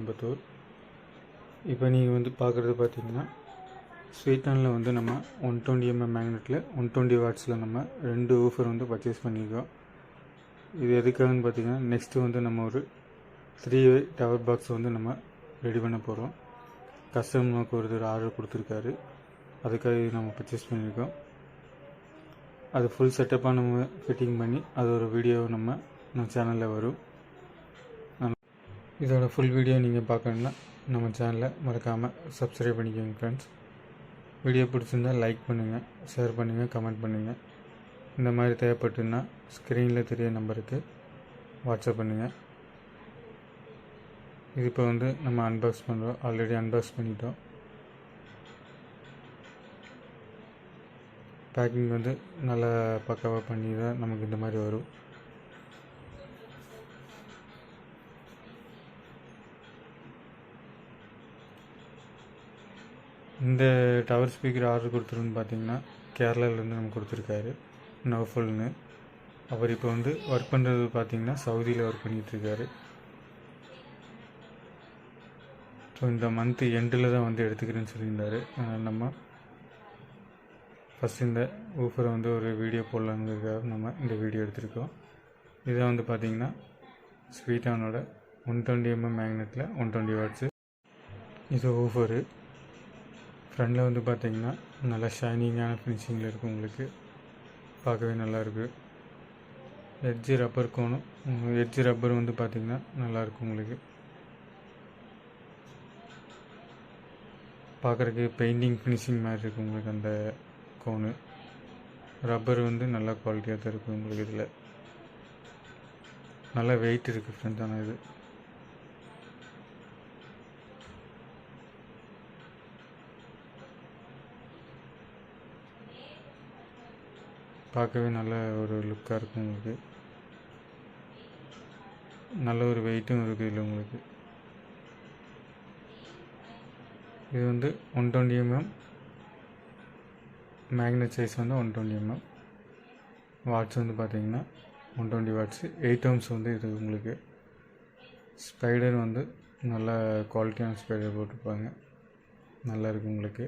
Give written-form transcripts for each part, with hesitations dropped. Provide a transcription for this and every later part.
கோயம்புத்தூர். இப்போ நீங்கள் வந்து பார்க்குறது பார்த்தீங்கன்னா ஸ்வீட்டனில் வந்து நம்ம 120 mm மேக்னெட்டில் 120 வாட்ஸில் நம்ம 2 ஊஃபர் வந்து பர்ச்சேஸ் பண்ணியிருக்கோம். இது எதுக்காகன்னு பார்த்தீங்கன்னா நெக்ஸ்ட்டு வந்து நம்ம ஒரு 3-way டவர் பாக்ஸ் வந்து நம்ம ரெடி பண்ண போகிறோம். கஸ்டமருக்கு ஒருத்தர் ஆர்டர் கொடுத்துருக்காரு, அதுக்காக இது நம்ம பர்ச்சேஸ் பண்ணியிருக்கோம். அது ஃபுல் செட்டப்பாக நம்ம ஃபிட்டிங் பண்ணி அது ஒரு வீடியோ நம்ம சேனலில் வரும். இதோட ஃபுல் வீடியோ நீங்கள் பார்க்கணுன்னா நம்ம சேனலை மறக்காமல் சப்ஸ்கிரைப் பண்ணிக்கோங்க ஃப்ரெண்ட்ஸ். வீடியோ பிடிச்சிருந்தால் லைக் பண்ணுங்கள், ஷேர் பண்ணுங்கள், கமெண்ட் பண்ணுங்கள். இந்த மாதிரி தேவைப்பட்டுன்னா ஸ்க்ரீனில் தெரிய நம்பருக்கு வாட்ஸ்அப் பண்ணுங்கள். இது இப்போ வந்து நம்ம அன்பாக்ஸ் பண்ணுறோம். ஆல்ரெடி அன்பாக்ஸ் பண்ணிட்டோம். பேக்கிங் வந்து நல்லா பக்காவாக பண்ணி தான் நமக்கு இந்த மாதிரி வரும். இந்த டவர் ஸ்பீக்கர் ஆர்டர் கொடுத்துருன்னு பார்த்தீங்கன்னா கேரளாவிலேருந்து நம்ம கொடுத்துருக்காரு, நவ்ஃபுல்னு. அவர் இப்போ வந்து ஒர்க் பண்ணுறது பார்த்தீங்கன்னா சவுதியில் ஒர்க் பண்ணிகிட்ருக்காரு. ஸோ இந்த மந்த்து எண்டில் தான் வந்து எடுத்துக்கிறேன்னு சொல்லியிருந்தார். நம்ம ஃபஸ்ட் இந்த ஊஃபரை வந்து ஒரு வீடியோ போடலாங்கிறதுக்காக நம்ம இந்த வீடியோ எடுத்திருக்கோம். இதான் வந்து பார்த்திங்கன்னா ஸ்வீட்டானோட 120 mm மேக்னெட்டில் 120 வாட்ஸு. இது ஊஃபரு. ஃப்ரண்டில் வந்து பார்த்திங்கன்னா நல்லா ஷைனிங்கான ஃபினிஷிங்கில் இருக்குது, உங்களுக்கு பார்க்கவே நல்லாயிருக்கு. எட்ஜு ரப்பர் கோணும், எட்ஜு ரப்பர் வந்து பார்த்திங்கன்னா நல்லாயிருக்கும், உங்களுக்கு பார்க்குறதுக்கு பெயிண்டிங் ஃபினிஷிங் மாதிரி இருக்குது. உங்களுக்கு அந்த கோனு ரப்பர் வந்து நல்லா குவாலிட்டியாக தான் இருக்குது. உங்களுக்கு இதில் நல்லா வெயிட் இருக்குது ஃப்ரெண்ட்ஸ். ஆனால் இது பார்க்கவே நல்ல ஒரு லுக்காக இருக்கும். உங்களுக்கு நல்ல ஒரு வெயிட்டும் இருக்குது இல்லை உங்களுக்கு. இது வந்து 120 mm மேக்னெட் சைஸ் வந்து 120 mm. வாட்ஸ் வந்து பார்த்திங்கன்னா 120 வாட்ஸு, 8 ohms வந்து இது உங்களுக்கு. ஸ்பைடர் வந்து நல்ல குவாலிட்டியான ஸ்பைடர் போட்டிருப்பாங்க, நல்லா இருக்குது உங்களுக்கு.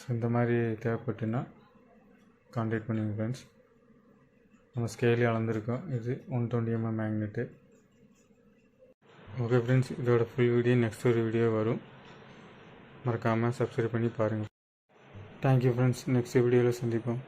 ஸோ இந்த மாதிரி தேவைப்பட்டுன்னா கான்டாக்ட் பண்ணுங்கள் ஃப்ரெண்ட்ஸ். நம்ம ஸ்கேலே அளந்துருக்கோம். இது 120 mm மேக்னெட்டு. ஓகே ஃப்ரெண்ட்ஸ், இதோட ஃபுல் வீடியோ நெக்ஸ்ட் ஒரு வீடியோ வரும். மறக்காமல் சப்ஸ்கிரைப் பண்ணி பாருங்கள். Thank you friends. நெக்ஸ்ட் வீடியோவில் சந்திப்போம்.